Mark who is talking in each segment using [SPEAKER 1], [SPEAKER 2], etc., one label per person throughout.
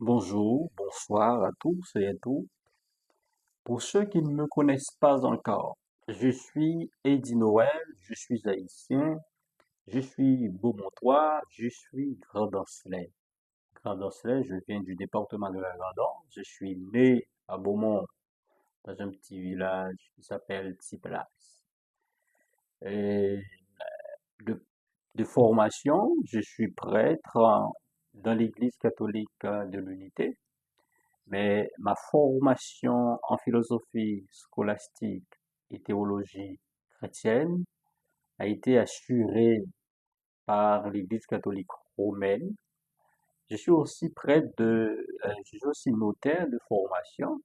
[SPEAKER 1] Bonjour, bonsoir à tous et à toutes. Pour ceux qui ne me connaissent pas encore, je suis Eddie Noël, je suis haïtien, je suis beaumontois, je suis Grand-Ancelais. Grand-Ancelais, je viens du département de la Grand'Anse. Je suis né à Beaumont, dans un petit village qui s'appelle Tiplace. Et de, de formation, je suis prêtre dans l'Église catholique de l'Unité. Mais ma formation en philosophie scolastique et théologie chrétienne a été assurée par l'Église catholique romaine. Je suis aussi notaire de formation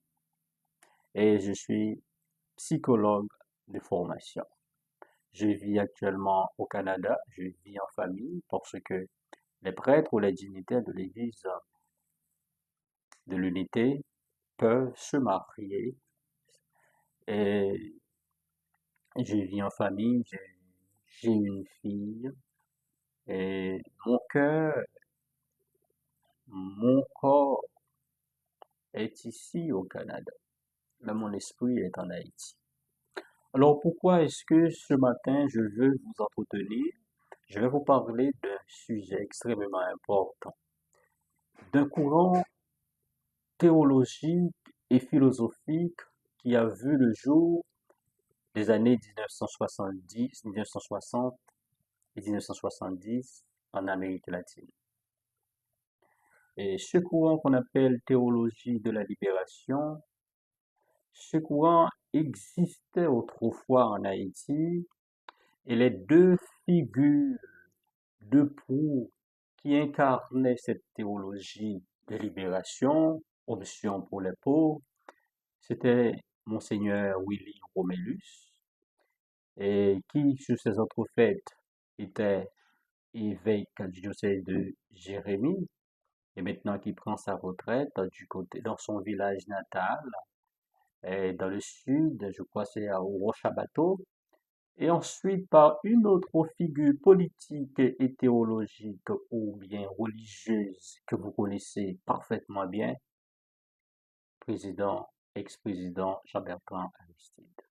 [SPEAKER 1] et je suis psychologue de formation. Je vis actuellement au Canada, je vis en famille parce que les prêtres ou les dignitaires de l'Église de l'unité peuvent se marier et je vis en famille, j'ai une fille et mon corps est ici au Canada, mais mon esprit est en Haïti. Alors pourquoi est-ce que ce matin je veux vous entretenir? Je vais vous parler d'un sujet extrêmement important, d'un courant théologique et philosophique qui a vu le jour des années 1970, 1960 et 1970 en Amérique latine. Et ce courant qu'on appelle théologie de la libération, ce courant existait autrefois en Haïti et les deux figures de proue qui incarnaient cette théologie de libération, option pour les pauvres, c'était Monseigneur Willy Romélus et qui, sur ses autres fêtes, était évêque du diocèse de Jérémie et maintenant qui prend sa retraite dans son village natal, dans le sud, je crois c'est à Rochabateau, et ensuite par une autre figure politique et théologique ou bien religieuse que vous connaissez parfaitement bien, ex-président Jean-Bertrand Aristide.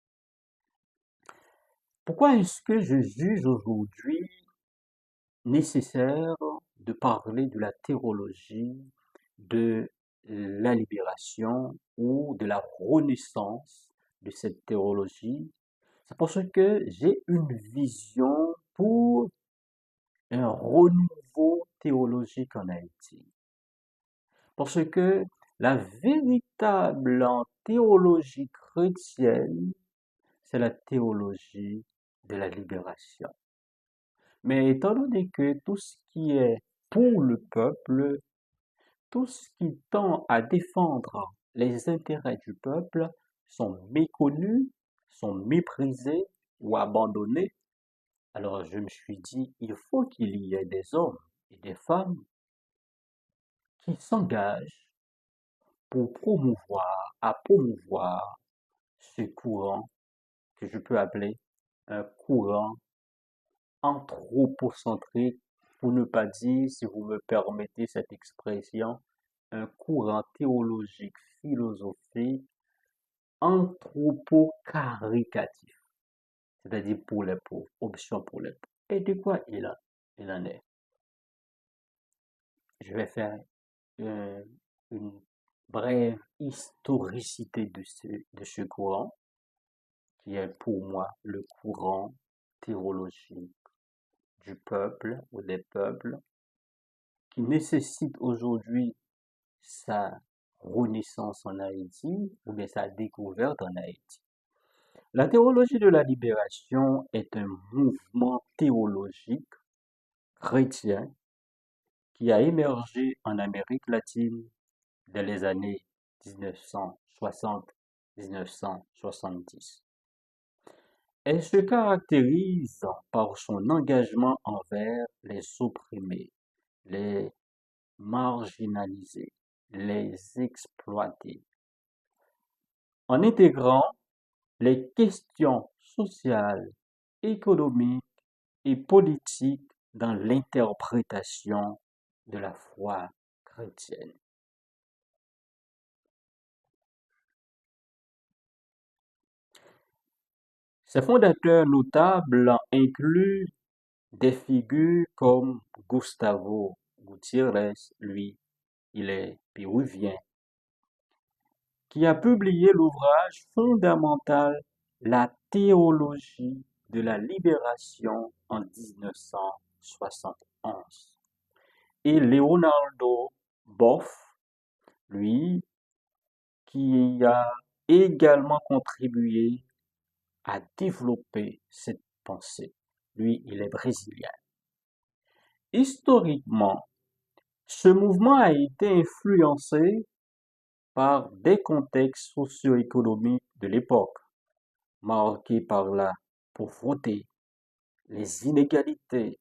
[SPEAKER 1] Pourquoi est-ce que je juge aujourd'hui nécessaire de parler de la théologie de la libération ou de la renaissance de cette théologie? C'est parce que j'ai une vision pour un renouveau théologique en Haïti. Parce que la véritable théologie chrétienne, c'est la théologie de la libération. Mais étant donné que tout ce qui est pour le peuple, tout ce qui tend à défendre les intérêts du peuple sont méconnus, sont méprisés ou abandonnés, alors je me suis dit, il faut qu'il y ait des hommes et des femmes qui s'engagent pour promouvoir ce courant que je peux appeler un courant anthropocentrique, pour ne pas dire, si vous me permettez cette expression, un courant théologique, philosophique, anthropo-caricatif, c'est-à-dire pour les pauvres, option pour les pauvres. Et de quoi il en est? Je vais faire euh, une brève historicité de ce courant, qui est pour moi le courant théologique du peuple ou des peuples, qui nécessite aujourd'hui sa renaissance en Haïti ou bien sa découverte en Haïti. La théologie de la libération est un mouvement théologique chrétien qui a émergé en Amérique latine dès les années 1960-1970. Elle se caractérise par son engagement envers les opprimés, les marginalisés, les exploités, en intégrant les questions sociales, économiques et politiques dans l'interprétation de la foi chrétienne. Ses fondateurs notables incluent des figures comme Gustavo Gutiérrez, lui, il est péruvien, qui a publié l'ouvrage fondamental La théologie de la libération en 1971. Et Leonardo Boff, lui, qui a également contribué à développer cette pensée. Lui, il est brésilien. Historiquement, ce mouvement a été influencé par des contextes socio-économiques de l'époque, marqués par la pauvreté, les inégalités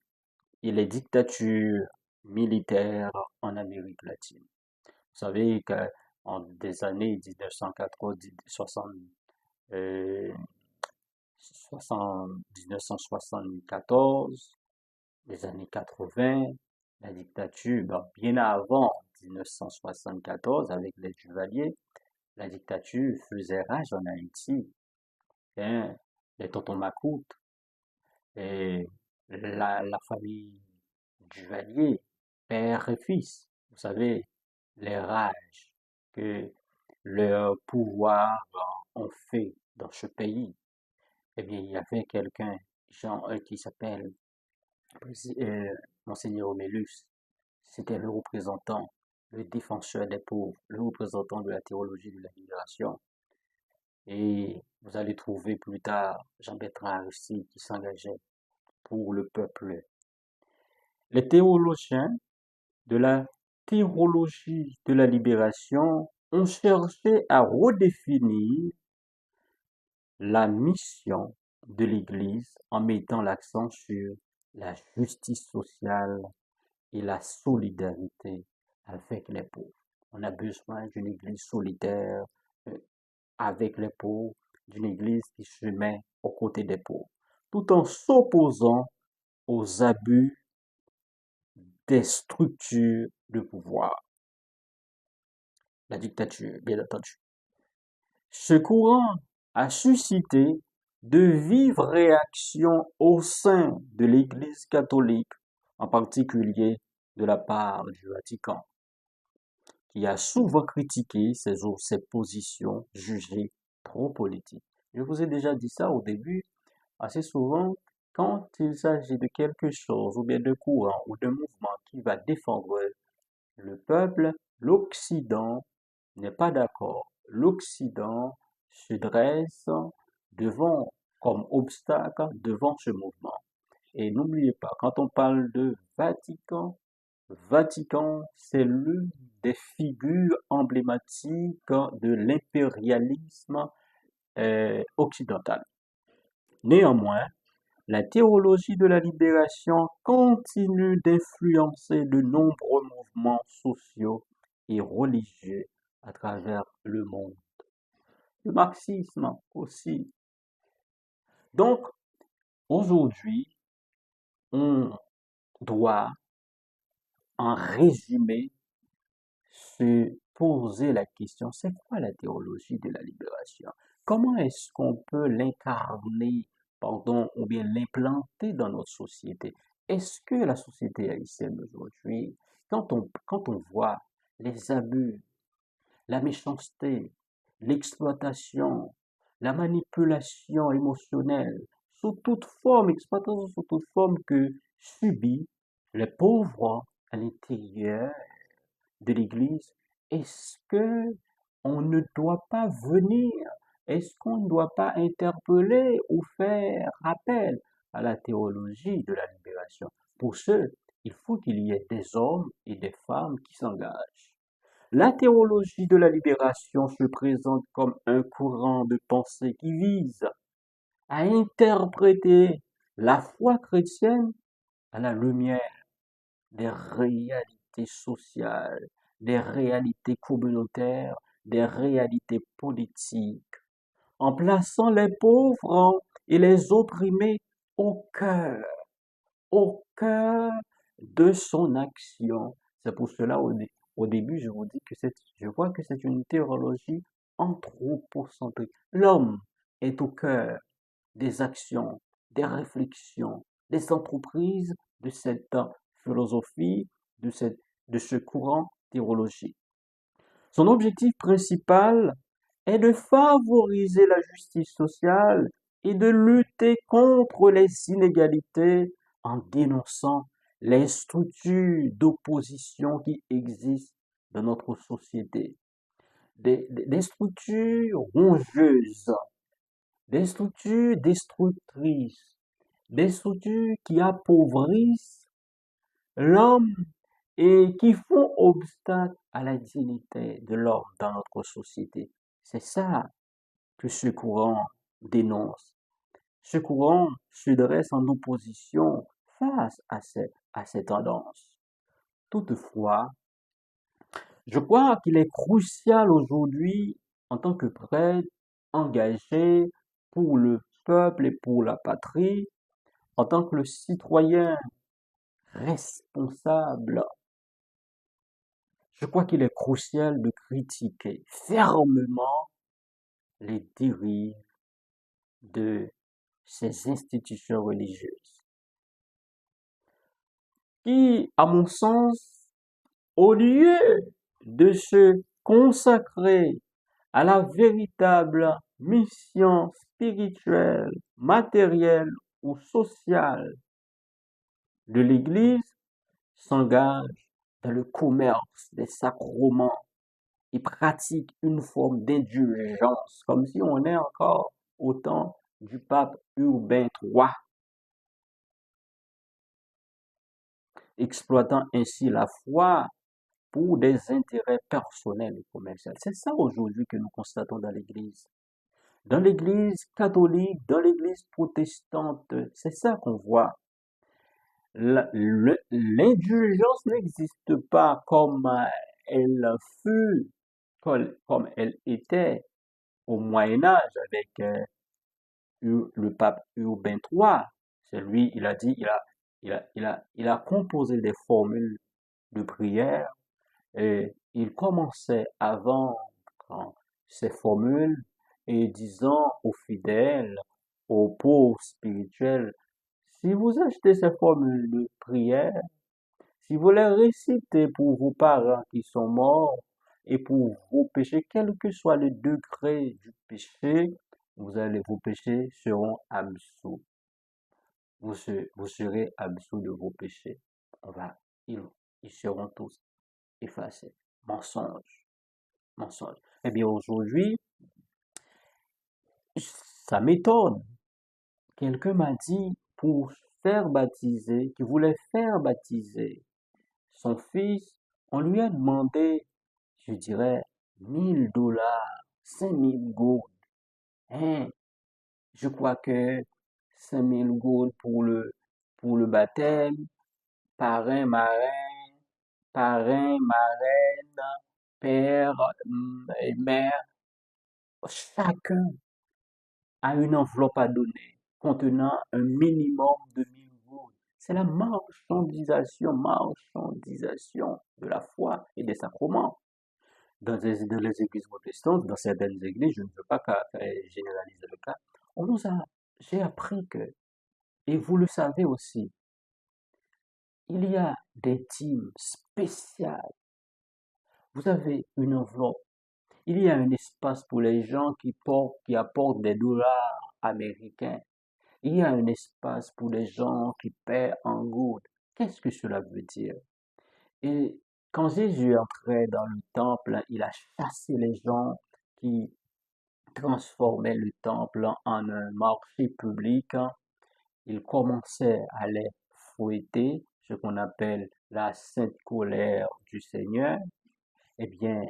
[SPEAKER 1] et les dictatures militaires en Amérique latine. Vous savez qu'en des années 1974, les années 80, la dictature, bien avant 1974, avec les Duvalier, la dictature faisait rage en Haïti. Hein, les tontons Macoute et la famille Duvalier, père et fils. Vous savez, les rages que leur pouvoir ont fait dans ce pays. Eh bien, il y avait quelqu'un, qui s'appelle Monseigneur Omélus. C'était le représentant, le défenseur des pauvres, le représentant de la théologie de la libération. Et vous allez trouver plus tard Jean-Bertrand Aristide qui s'engageait pour le peuple. Les théologiens de la théologie de la libération ont cherché à redéfinir la mission de l'Église en mettant l'accent sur la justice sociale et la solidarité avec les pauvres. On a besoin d'une Église solidaire euh, avec les pauvres, d'une Église qui se met aux côtés des pauvres, tout en s'opposant aux abus des structures de pouvoir, la dictature, bien entendu. Ce courant a suscité de vives réactions au sein de l'Église catholique, en particulier de la part du Vatican, qui a souvent critiqué ces positions jugées trop politiques. Je vous ai déjà dit ça au début, assez souvent, quand il s'agit de quelque chose, ou bien de courant, ou de mouvement qui va défendre le peuple, l'Occident n'est pas d'accord. L'Occident se dresse devant, comme obstacle devant ce mouvement. Et n'oubliez pas, quand on parle de Vatican, Vatican, c'est l'une des figures emblématiques de l'impérialisme occidental. Néanmoins, la théologie de la libération continue d'influencer de nombreux mouvements sociaux et religieux à travers le monde. Le marxisme aussi. Donc, aujourd'hui, on doit, en résumé, se poser la question, c'est quoi la théologie de la libération? Comment est-ce qu'on peut l'incarner, pardon, ou bien l'implanter dans notre société? Est-ce que la société haïtienne aujourd'hui, quand on voit les abus, la méchanceté, l'exploitation, la manipulation émotionnelle, sous toute forme, exploitation sous toute forme que subit les pauvres à l'intérieur de l'Église, est-ce que on ne doit pas venir, est-ce qu'on ne doit pas interpeller ou faire appel à la théologie de la libération? Pour ce, il faut qu'il y ait des hommes et des femmes qui s'engagent. La théologie de la libération se présente comme un courant de pensée qui vise à interpréter la foi chrétienne à la lumière des réalités sociales, des réalités communautaires, des réalités politiques, en plaçant les pauvres et les opprimés au cœur, au cœur de son action. C'est pour cela, au début, je vous dis que je vois que c'est une théologie anthropocentrique. L'homme est au cœur des actions, des réflexions, des entreprises de cette philosophie, de ce courant théologique. Son objectif principal est de favoriser la justice sociale et de lutter contre les inégalités en dénonçant les structures d'opposition qui existent dans notre société. Des structures rongeuses, des structures destructrices, des structures qui appauvrissent l'homme et qui font obstacle à la dignité de l'homme dans notre société. C'est ça que ce courant dénonce. Ce courant se dresse en opposition face à ces tendances. Toutefois, je crois qu'il est crucial aujourd'hui, en tant que prêtre engagé pour le peuple et pour la patrie, en tant que le citoyen responsable, je crois qu'il est crucial de critiquer fermement les dérives de ces institutions religieuses qui, à mon sens, au lieu de se consacrer à la véritable mission spirituelle, matérielle ou sociale de l'Église, s'engagent dans le commerce des sacrements et pratiquent une forme d'indulgence, comme si on est encore au temps du pape Urbain III, exploitant ainsi la foi pour des intérêts personnels et commerciaux. C'est ça aujourd'hui que nous constatons dans l'Église. Dans l'Église catholique, dans l'Église protestante, c'est ça qu'on voit. L'indulgence n'existe pas comme elle fut, comme elle était au Moyen Âge avec le pape Urbain III. C'est lui, il a dit, il a composé des formules de prière et il commençait avant ces formules et disant aux fidèles, aux pauvres spirituels, si vous achetez ces formules de prière, si vous les récitez pour vos parents qui sont morts et pour vos péchés, quel que soit le degré du péché, vos péchés seront absous. Vous serez absous de vos péchés. On va, ils, ils seront tous effacés. Mensonge, mensonge. Eh bien, aujourd'hui, ça m'étonne. Quelqu'un m'a dit pour faire baptiser, qui voulait faire baptiser son fils, on lui a demandé, je dirais, 1000 $, 5000 gourdes. Hein? Je crois que 5000 gourdes pour le baptême, parrain, marraine, parrain, marraine, père et mère, chacun a une enveloppe à donner contenant un minimum de 1000 gourdes. C'est la marchandisation de la foi et des sacrements. Dans les églises protestantes, dans certaines églises, je ne veux pas généraliser le cas, j'ai appris que, et vous le savez aussi, il y a des teams spéciales. Vous avez une enveloppe. Il y a un espace pour les gens qui apportent des dollars américains. Il y a un espace pour les gens qui paient en gouttes. Qu'est-ce que cela veut dire? Et quand Jésus entrait dans le temple, il a chassé les gens qui transformaient le temple en un marché public. Il commençait à les fouetter, ce qu'on appelle la sainte colère du Seigneur. Eh bien,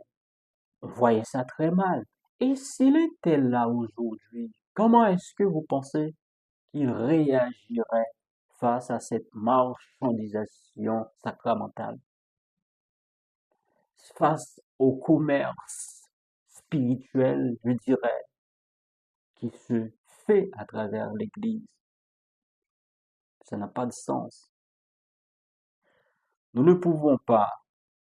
[SPEAKER 1] on voyait ça très mal. Et s'il était là aujourd'hui, comment est-ce que vous pensez qu'il réagirait face à cette marchandisation sacramentale, face au commerce spirituel, je dirais, qui se fait à travers l'Église? Ça n'a pas de sens. Nous ne pouvons pas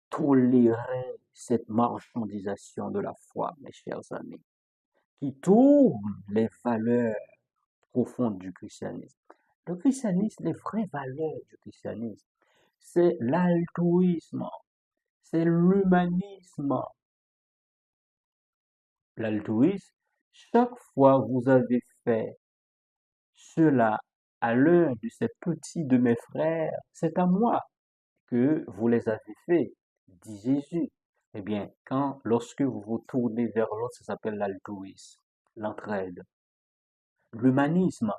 [SPEAKER 1] tolérer cette marchandisation de la foi, mes chers amis, qui tourne les valeurs profondes du christianisme. Le christianisme, les vraies valeurs du christianisme, c'est l'altruisme, c'est l'humanisme. L'altruisme, chaque fois vous avez fait cela à l'un de ces petits de mes frères, c'est à moi que vous les avez fait, dit Jésus. Eh bien, lorsque vous vous tournez vers l'autre, ça s'appelle l'altruisme, l'entraide. L'humanisme,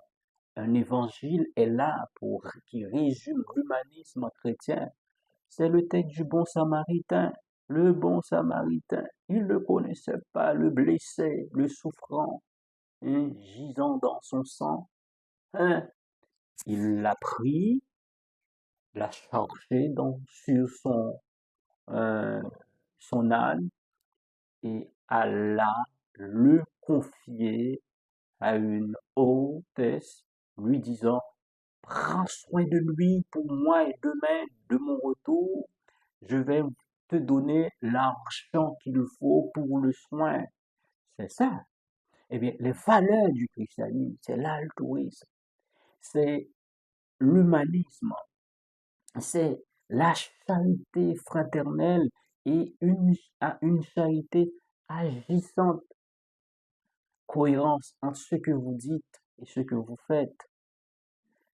[SPEAKER 1] un évangile est là qui résume l'humanisme chrétien. C'est le texte du bon samaritain. Le bon samaritain, il ne connaissait pas le blessé, le souffrant, gisant dans son sang. Hein? Il l'a pris, l'a chargé sur euh, son âne et alla le confier à une hôtesse, lui disant, prends soin de lui pour moi et demain, de mon retour, je vais te donner l'argent qu'il faut pour le soin. C'est ça. Eh bien, les valeurs du christianisme, c'est l'altruisme, c'est l'humanisme, c'est la charité fraternelle et une charité agissante, cohérence entre ce que vous dites et ce que vous faites.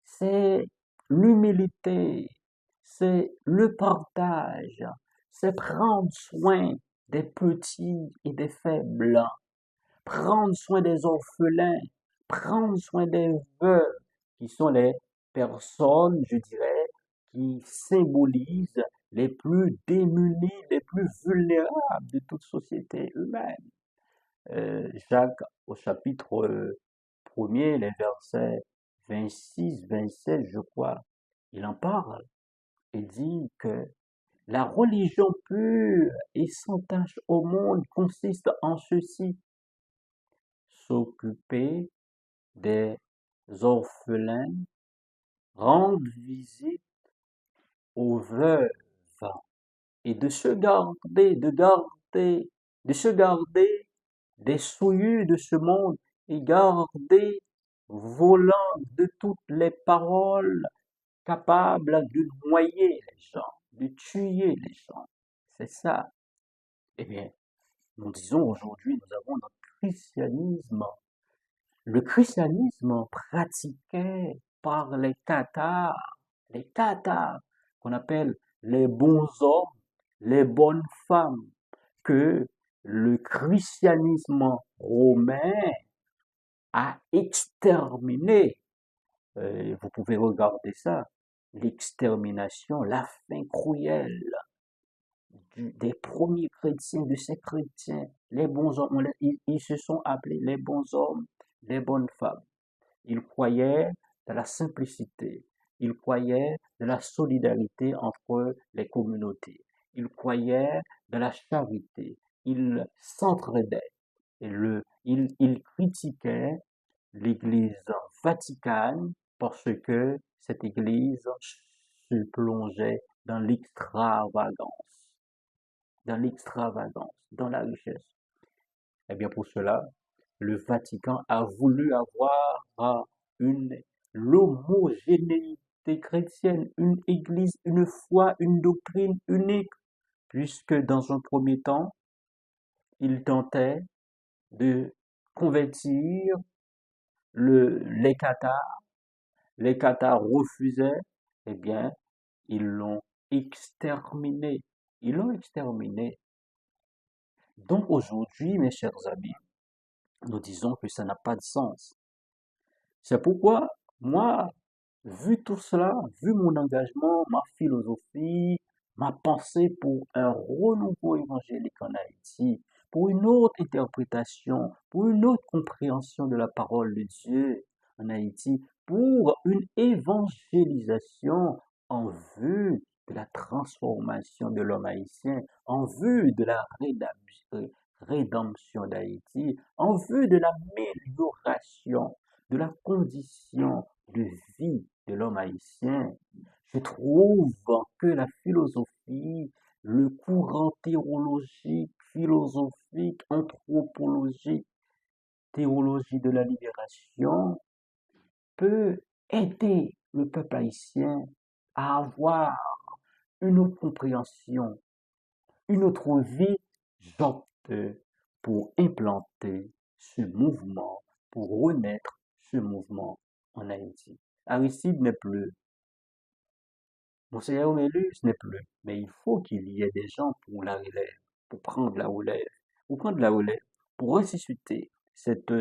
[SPEAKER 1] C'est l'humilité, c'est le partage, c'est prendre soin des petits et des faibles, prendre soin des orphelins, prendre soin des veuves, qui sont les personnes, je dirais, qui symbolisent les plus démunis, les plus vulnérables de toute société humaine. Jacques, au chapitre 1er, les versets 26, 27, je crois, il en parle. Il dit que la religion pure et sans tache au monde consiste en ceci: s'occuper des orphelins, rendre visite aux veuves et de se garder des souillures de ce monde et garder volant de toutes les paroles capables de noyer les gens, de tuer les gens. C'est ça. Eh bien, nous disons aujourd'hui, nous avons notre christianisme. Le christianisme pratiqué par les Tatars, qu'on appelle les bons hommes, les bonnes femmes, que le christianisme romain a exterminé. Vous pouvez regarder ça, l'extermination, la fin cruelle des premiers chrétiens, de ces chrétiens, les bons hommes, ils se sont appelés les bons hommes, les bonnes femmes. Ils croyaient dans la simplicité, ils croyaient dans la solidarité entre les communautés, ils croyaient dans la charité, ils s'entraidaient. Ils critiquaient l'Église vaticane parce que cette Église se plongeait dans l'extravagance, dans la richesse. Eh bien, pour cela, le Vatican a voulu avoir une l'homogénéité chrétienne, une église, une foi, une doctrine unique, puisque dans un premier temps, il tentait de convertir les Cathares. Les Cathares refusaient, eh bien, ils l'ont exterminé. Ils l'ont exterminé. Donc aujourd'hui, mes chers amis, nous disons que ça n'a pas de sens. C'est pourquoi, moi, vu tout cela, vu mon engagement, ma philosophie, ma pensée pour un renouveau évangélique en Haïti, pour une autre interprétation, pour une autre compréhension de la parole de Dieu en Haïti, pour une évangélisation en vue de la transformation de l'homme haïtien, en vue de la rédemption d'Haïti, en vue de l'amélioration de la condition de vie de l'homme haïtien. Je trouve que la philosophie, le courant théologique, philosophique, anthropologique, théologie de la libération, peut aider le peuple haïtien à avoir une autre compréhension, une autre vie. J'opte pour implanter ce mouvement, pour renaître ce mouvement en Haïti. Aristide n'est plus, Monseigneur Omélus n'est plus, mais il faut qu'il y ait des gens pour la relève, pour prendre la relève, pour prendre la relève, pour ressusciter cette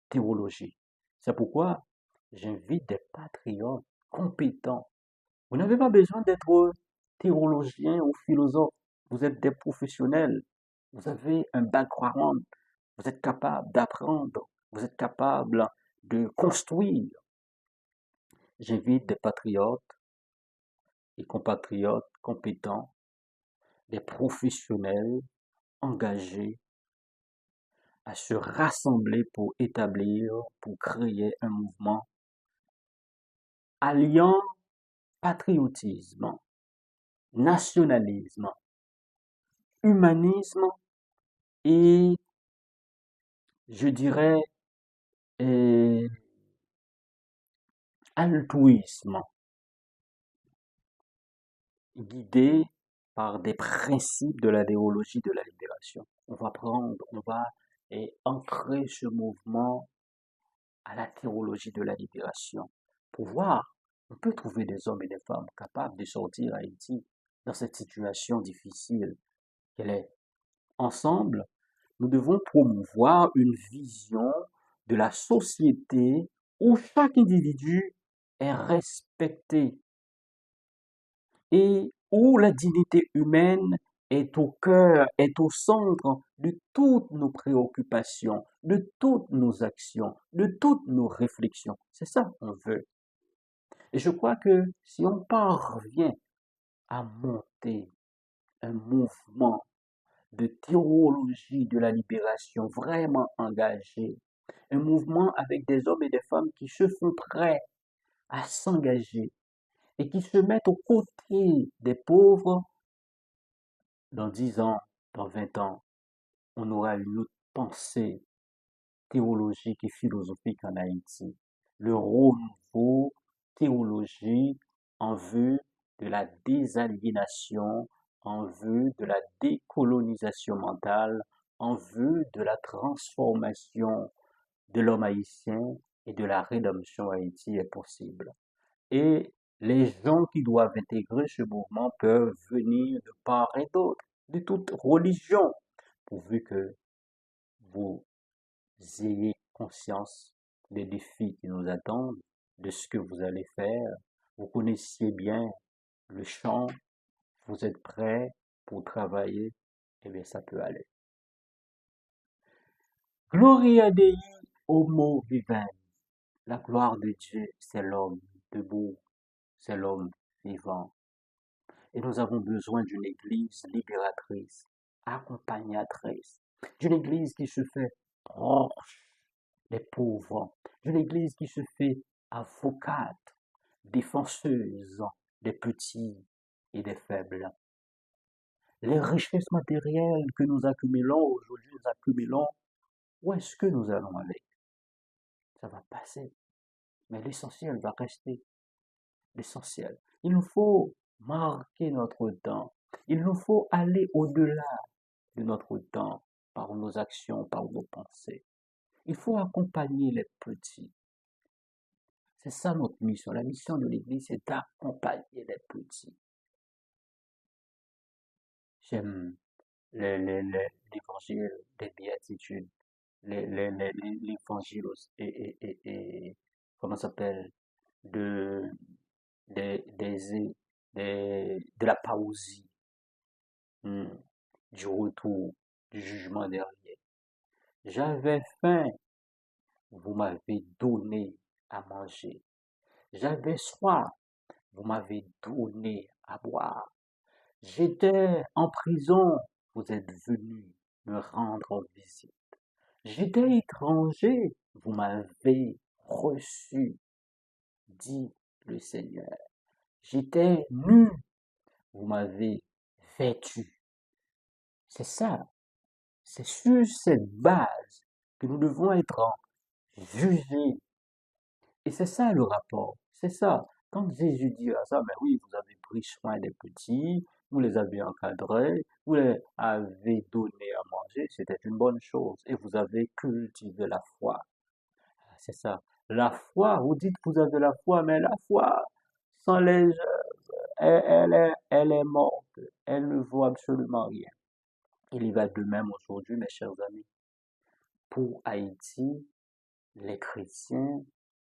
[SPEAKER 1] théologie. C'est pourquoi j'invite des patriotes compétents. Vous n'avez pas besoin d'être théologien ou philosophe. Vous êtes des professionnels. Vous avez un background. Vous êtes capable d'apprendre. Vous êtes capable de construire. J'invite des patriotes et compatriotes compétents, des professionnels engagés à se rassembler pour établir, pour créer un mouvement alliant patriotisme, nationalisme, humanisme et, je dirais, et altruisme, guidé par des principes de la théologie de la libération. On va ancrer ce mouvement à la théologie de la libération pour voir, on peut trouver des hommes et des femmes capables de sortir Haïti dans cette situation difficile qu'elle est. Ensemble, nous devons promouvoir une vision de la société où chaque individu est respecté et où la dignité humaine est au cœur, est au centre de toutes nos préoccupations, de toutes nos actions, de toutes nos réflexions. C'est ça qu'on veut. Et je crois que si on parvient à monter un mouvement de théologie de la libération vraiment engagé, un mouvement avec des hommes et des femmes qui se font prêts à s'engager et qui se mettent aux côtés des pauvres, dans 10 ans, dans 20 ans, on aura une autre pensée théologique et philosophique en Haïti. Le renouveau théologique en vue de la désaliénation, en vue de la décolonisation mentale, en vue de la transformation de l'homme haïtien et de la rédemption Haïti est possible. Et les gens qui doivent intégrer ce mouvement peuvent venir de part et d'autre, de toute religion, pourvu que vous ayez conscience des défis qui nous attendent, de ce que vous allez faire. Vous connaissiez bien le champ, vous êtes prêts pour travailler, eh bien ça peut aller. Gloria Dei homo vivens. La gloire de Dieu, c'est l'homme debout, c'est l'homme vivant. Et nous avons besoin d'une église libératrice, accompagnatrice, d'une église qui se fait proche des pauvres, d'une église qui se fait avocate, défenseuse des petits et des faibles. Les richesses matérielles que nous accumulons aujourd'hui, nous accumulons, où est-ce que nous allons avec? Ça va passer, mais l'essentiel va rester l'essentiel. Il nous faut marquer notre temps. Il nous faut aller au-delà de notre temps par nos actions, par nos pensées. Il faut accompagner les petits. C'est ça notre mission. La mission de l'Église, c'est d'accompagner les petits. J'aime l'évangile des béatitudes, l'évangile comment ça s'appelle, de, des, des, de la parousie, hmm, du retour, du jugement dernier. J'avais faim, vous m'avez donné à manger. J'avais soif, vous m'avez donné à boire. J'étais en prison, vous êtes venu me rendre visite. J'étais étranger, vous m'avez reçu, dit le Seigneur. J'étais nu, vous m'avez vêtu. C'est ça, c'est sur cette base que nous devons être jugés Et c'est ça le rapport, c'est ça. Quand Jésus dit à ça, mais oui, vous avez pris soin des petits, vous les avez encadrés, vous les avez donné à manger, c'était une bonne chose. Et vous avez cultivé la foi. C'est ça. La foi, vous dites que vous avez la foi, mais la foi, sans les elle est morte. Elle ne vaut absolument rien. Il y va de même aujourd'hui, mes chers amis. Pour Haïti, les chrétiens,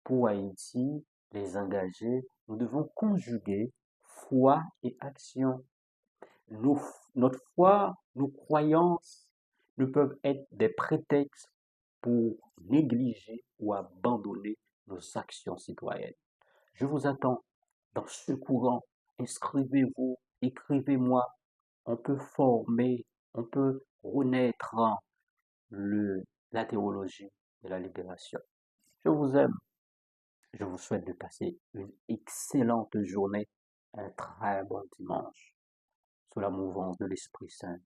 [SPEAKER 1] pour Haïti, les engagés, nous devons conjuguer foi et action. Nos- notre foi, nos croyances ne peuvent être des prétextes pour négliger ou abandonner nos actions citoyennes. Je vous attends dans ce courant. Inscrivez-vous, écrivez-moi. On peut former, on peut renaître la théologie de la libération. Je vous aime. Je vous souhaite de passer une excellente journée, un très bon dimanche, sous la mouvance de l'Esprit Saint,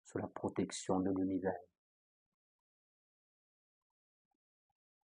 [SPEAKER 1] sous la protection de l'univers.